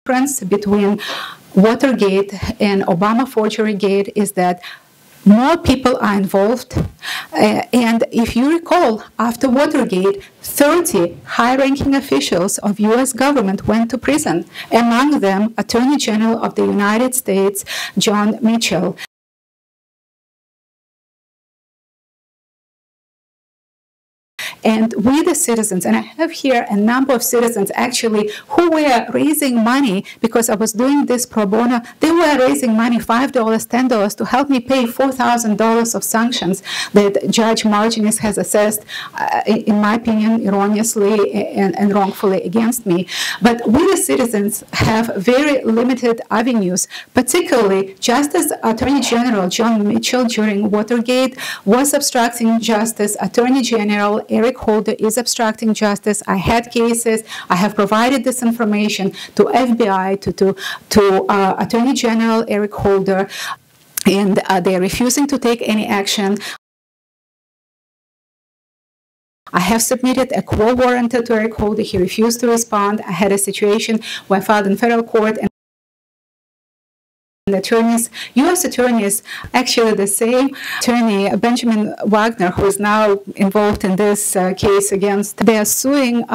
difference between Watergate and Obama forgery gate is that more people are involved. And if you recall, after Watergate, 30 high-ranking officials of U.S. government went to prison, among them Attorney General of the United States, John Mitchell. And we, the citizens, and I have here a number of citizens actually who were raising money because I was doing this pro bono. They were raising money, $5, $10, to help me pay $4,000 of sanctions that Judge Marginis has assessed, in my opinion, erroneously and wrongfully against me. But we, the citizens, have very limited avenues, particularly Justice Attorney General John Mitchell during Watergate was obstructing justice. Attorney General Eric Holder is obstructing justice. I had cases. I have provided this information to FBI, to Attorney General Eric Holder, and they're refusing to take any action. I have submitted a quo warrant to Eric Holder. He refused to respond. I had a situation where I filed in federal court, and attorneys, U.S. attorneys, actually the same attorney, Benjamin Wagner, who is now involved in this case against, they are suing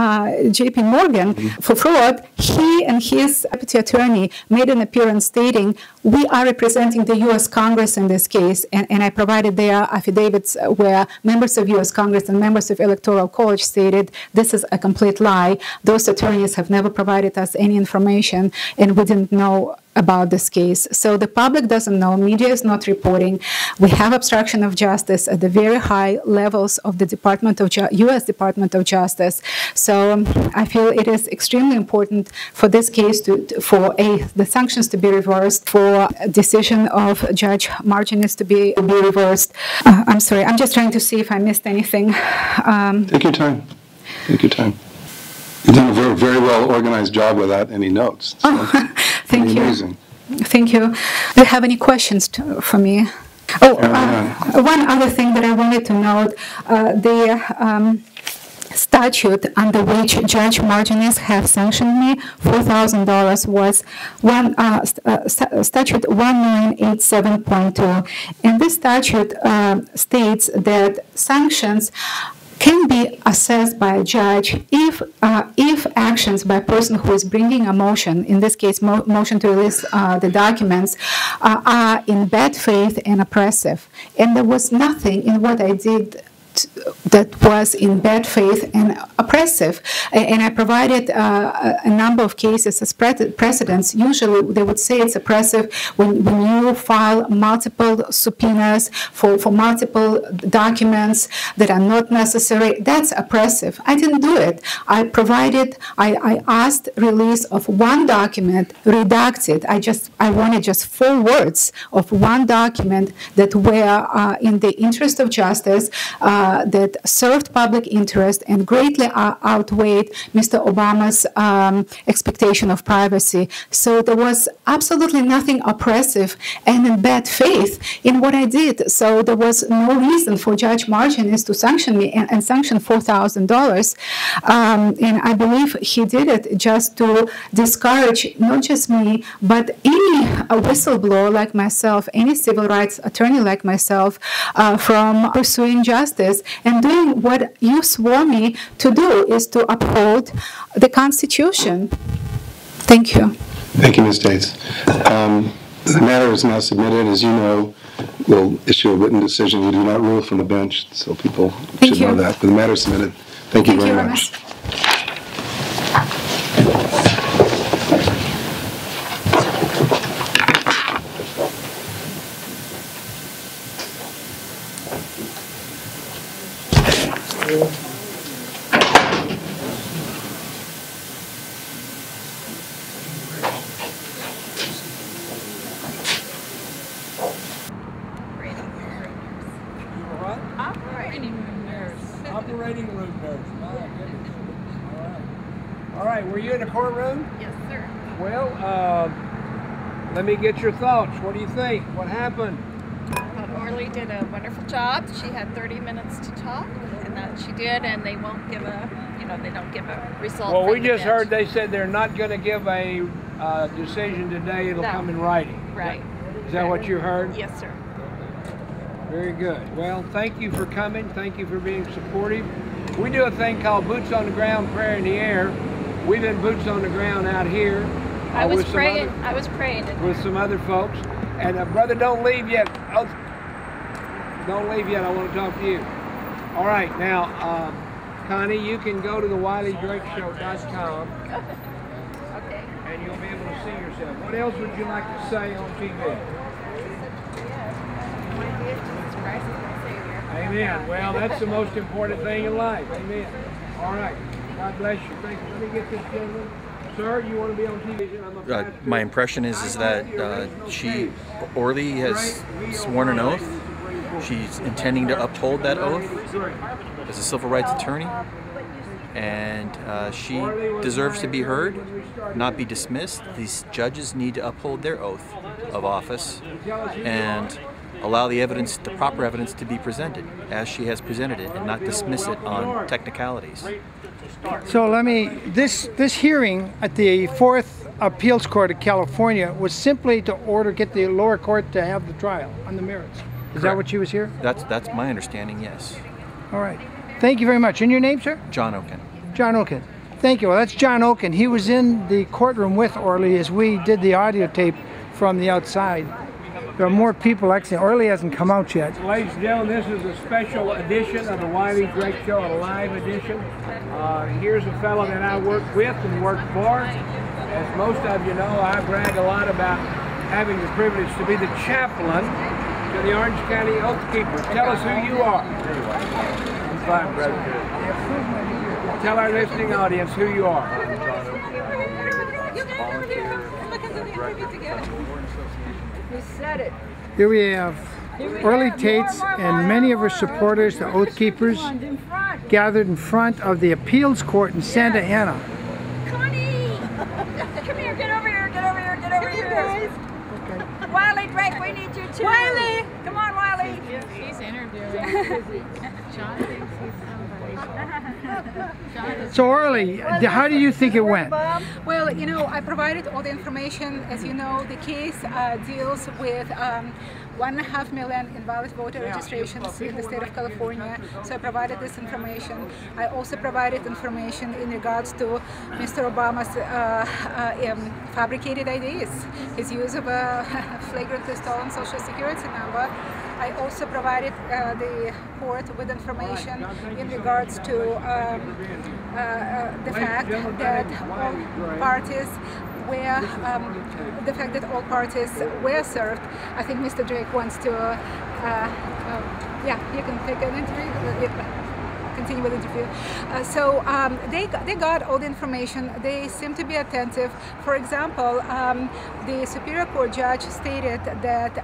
J.P. Morgan for fraud. He and his deputy attorney made an appearance stating, we are representing the U.S. Congress in this case, and I provided their affidavits where members of U.S. Congress and members of Electoral College stated, this is a complete lie. Those attorneys have never provided us any information, and we didn't know about this case. So the public doesn't know, media is not reporting. We have obstruction of justice at the very high levels of the U.S. Department of Justice. So I feel it is extremely important for this case the sanctions to be reversed, for a decision of Judge Marginis to be reversed. I'm sorry, I'm just trying to see if I missed anything. Take your time. Take your time. You've done a very, very well organized job without any notes. So thank you. Amazing. Thank you. Do you have any questions for me? Oh, one other thing that I wanted to note, the statute under which Judge Marginis have sanctioned me, $4,000, was statute 1987.2. And this statute states that sanctions can be assessed by a judge if actions by a person who is bringing a motion, in this case motion to release the documents, are in bad faith and oppressive. And there was nothing in what I did that was in bad faith and oppressive. And I provided a number of cases as precedents. Usually they would say it's oppressive when you file multiple subpoenas for multiple documents that are not necessary. That's oppressive. I didn't do it. I asked release of one document, redacted. I wanted just 4 words of one document that were in the interest of justice, that served public interest and greatly outweighed Mr. Obama's expectation of privacy. So there was absolutely nothing oppressive and in bad faith in what I did. So there was no reason for Judge Marginis to sanction me and sanction $4,000. And I believe he did it just to discourage not just me, but any whistleblower like myself, any civil rights attorney like myself, from pursuing justice and doing what you swore me to do, is to uphold the Constitution. Thank you. Thank you, Ms. TAITZ. The matter is now submitted. As you know, we'll issue a written decision. We do not rule from the bench, so people should know that. But the matter is submitted. Thank you very much. Operating room nurse. My goodness. All right. All right. Were you in the courtroom? Yes, sir. Well, let me get your thoughts. What do you think? What happened? Orly did a wonderful job. She had 30 minutes to talk, and that she did, and they won't give a, they don't give a result. Well, we just heard they said they're not going to give a decision today, it'll No. come in writing. Right. Is that what you heard? Yes, sir. Very good. Well, thank you for coming. Thank you for being supportive. We do a thing called Boots on the Ground, Prayer in the Air. We've been boots on the ground out here. I was with some praying. other- I was praying. with some other folks. And brother, don't leave yet. Oh, don't leave yet. I want to talk to you. All right, now, Connie, you can go to the WileyDrakeShow.com Okay. and you'll be able to see yourself. What else would you like to say on TV? Amen. Well, that's the most important thing in life. Amen. All right. God bless you. Thank you. Let me get this gentleman. Sir, you want to be on TV? I'm a pastor. My impression is that Orly has sworn an oath. She's intending to uphold that oath as a civil rights attorney, and she deserves to be heard, not be dismissed. These judges need to uphold their oath of office and allow the evidence, the proper evidence, to be presented as she has presented it, and not dismiss it on technicalities. So this hearing at the 4th Appeals Court of California was simply to get the lower court to have the trial on the merits. Is that what she was here? That's my understanding, yes. All right. Thank you very much. And your name, sir? John Oken. John Oken. Thank you. Well, that's John Oken. He was in the courtroom with Orly as we did the audio tape from the outside. There are more people actually. Orly hasn't come out yet. Ladies and gentlemen, this is a special edition of the Wiley Drake Show, a live edition. Here's a fellow that I work with and work for. As most of you know, I brag a lot about having the privilege to be the chaplain to the Orange County Oath Keepers. Tell us who you are. I'm fine, brother. Tell our listening audience who you are. Here we have Orly TAITZ and many of her supporters, the Oath Keepers, gathered in front of the appeals court in Santa Ana. Connie! Come here, get over here, get over here, get over here. Guys. Okay. Wiley Drake, we need you too. Wiley! Come on, Wiley. He's interviewing. John thinks he's somebody. So Orly, how do you think it went? Well, you know, I provided all the information. As you know, the case deals with 1.5 million invalid voter registrations in the state of California. So I provided this information. I also provided information in regards to Mr. Obama's fabricated IDs, his use of a flagrantly stolen social security number. I also provided the court with information in regards to the fact that all parties were served. I think Mr. Drake wants to, yeah, you can take an interview. Continue with the interview. So they got all the information. They seem to be attentive. For example, the Superior Court judge stated that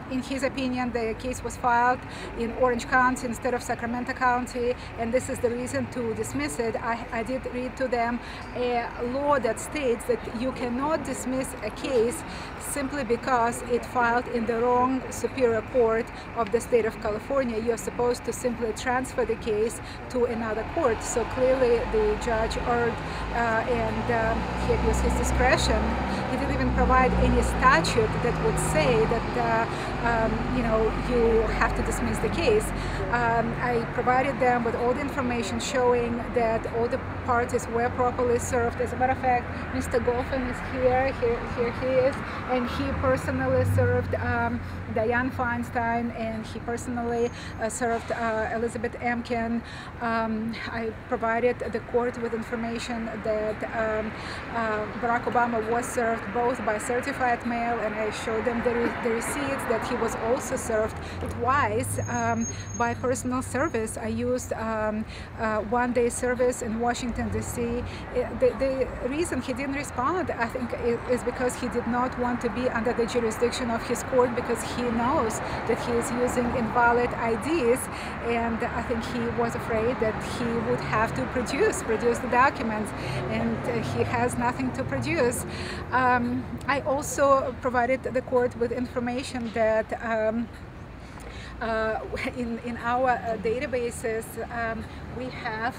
in his opinion, the case was filed in Orange County instead of Sacramento County, and this is the reason to dismiss it. I did read to them a law that states that you cannot dismiss a case simply because it filed in the wrong Superior Court of the state of California. You're supposed to simply transfer the case to another court. So clearly the judge erred and he abused his discretion. He didn't even provide any statute that would say that you know, you have to dismiss the case. I provided them with all the information showing that all the parties were properly served. As a matter of fact, Mr. Golfin is here he is, and he personally served Diane Feinstein, and he personally served Elizabeth Emkin. I provided the court with information that Barack Obama was served both by certified mail, and I showed them the receipts that he was also served twice by personal service. I used one-day service in Washington, D.C. The reason he didn't respond, I think, is because he did not want to be under the jurisdiction of his court, because he knows that he is using invalid IDs, and I think he was afraid that he would have to produce the documents, and he has nothing to produce. I also provided the court with information that in our databases we have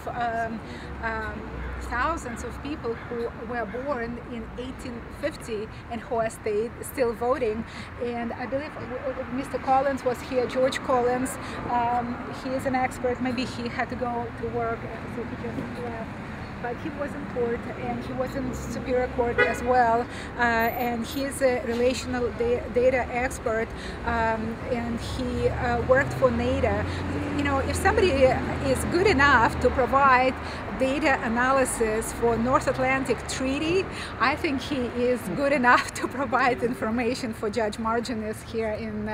thousands of people who were born in 1850 and who are still voting. And I believe Mr. Collins was here, George Collins. He is an expert. Maybe he had to go to work, so he just left. But he was in court, and he was in Superior Court as well, and he's a relational data expert, and he worked for NADA. You know, if somebody is good enough to provide data analysis for North Atlantic Treaty, I think he is good enough to provide information for Judge Marginis here in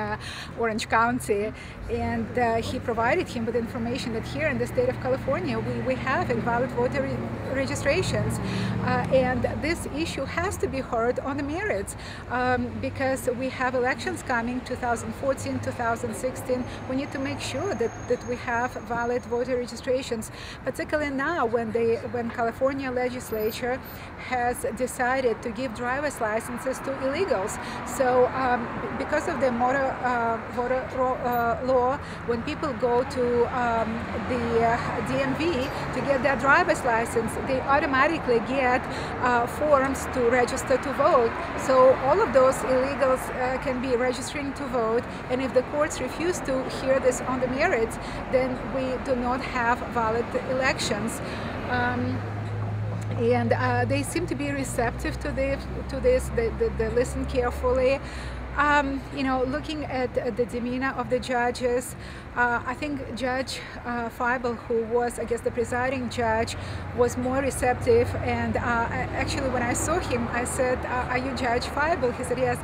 Orange County. And he provided him with information that here in the state of California we have invalid voter registrations, and this issue has to be heard on the merits, because we have elections coming, 2014, 2016. We need to make sure that we have valid voter registrations, particularly now when California legislature has decided to give driver's licenses to illegals. So because of the voter law, when people go to the DMV to get their driver's license, they automatically get forms to register to vote. So all of those illegals can be registering to vote, and if the courts refuse to hear this on the merits, then we do not have valid elections. And they seem to be receptive to this. They listen carefully. You know, looking at the demeanor of the judges, I think Judge Feibel, who was, I guess, the presiding judge, was more receptive. And actually, when I saw him, I said, "Are you Judge Feibel?" He said, "Yes."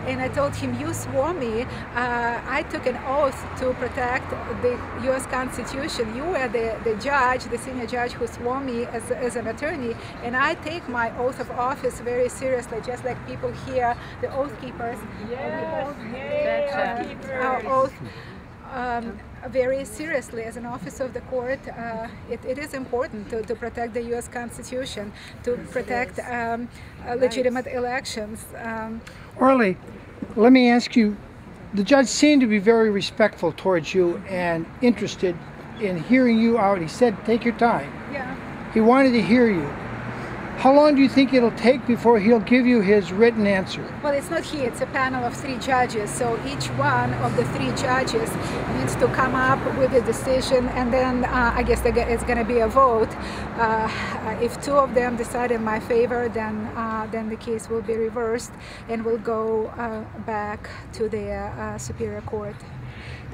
And I told him, "You swore me. I took an oath to protect the U.S. Constitution. You were the judge, the senior judge who swore me as an attorney, and I take my oath of office very seriously, just like people here, the oath keepers." Our oath very seriously as an officer of the court. It is important to protect the U.S. Constitution, to protect legitimate elections. Orly, let me ask you, the judge seemed to be very respectful towards you and interested in hearing you out. He said, "Take your time." Yeah. He wanted to hear you. How long do you think it'll take before he'll give you his written answer? Well, it's not he, it's a panel of 3 judges. So each one of the 3 judges needs to come up with a decision, and then I guess it's going to be a vote. If 2 of them decide in my favor, then the case will be reversed and will go back to the Superior Court.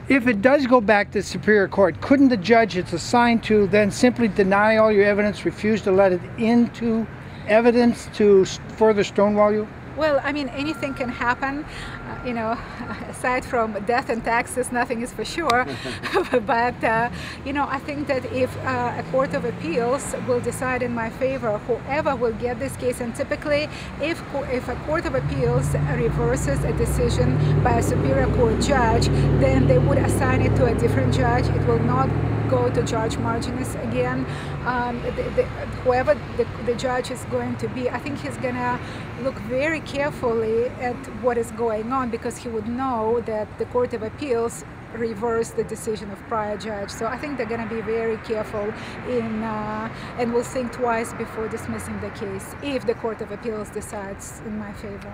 If it does go back to Superior Court, couldn't the judge it's assigned to then simply deny all your evidence, refuse to let it into evidence to further stonewall you? Well, I mean, anything can happen. You know, aside from death and taxes, nothing is for sure. But, you know, I think that if a court of appeals will decide in my favor, whoever will get this case, and typically if a court of appeals reverses a decision by a Superior Court judge, then they would assign it to a different judge. It will not go to Judge Marginis again. Whoever the judge is going to be, I think he's going to look very carefully at what is going on, because he would know that the Court of Appeals reversed the decision of prior judge. So I think they're going to be very careful and will think twice before dismissing the case if the Court of Appeals decides in my favor.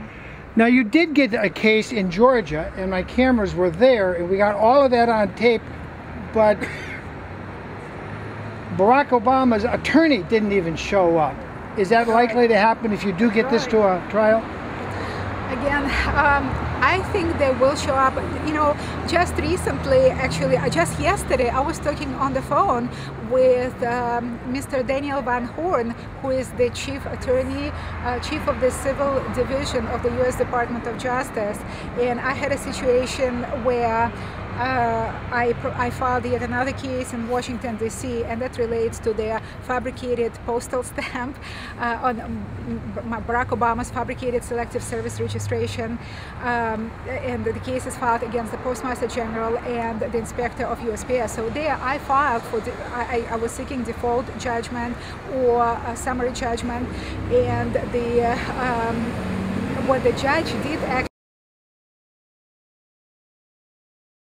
Now, you did get a case in Georgia, and my cameras were there, and we got all of that on tape, but Barack Obama's attorney didn't even show up. Is that likely to happen if you do get this to a trial? Again, I think they will show up. You know, just recently, actually, just yesterday, I was talking on the phone with Mr. Daniel Van Horn, who is the chief attorney, chief of the civil division of the U.S. Department of Justice. And I had a situation where I filed yet another case in Washington, D.C., and that relates to their fabricated postal stamp on Barack Obama's fabricated selective service registration. And the case is filed against the Postmaster General and the Inspector of USPS. So there I filed for, I was seeking default judgment or a summary judgment, and what the judge did actually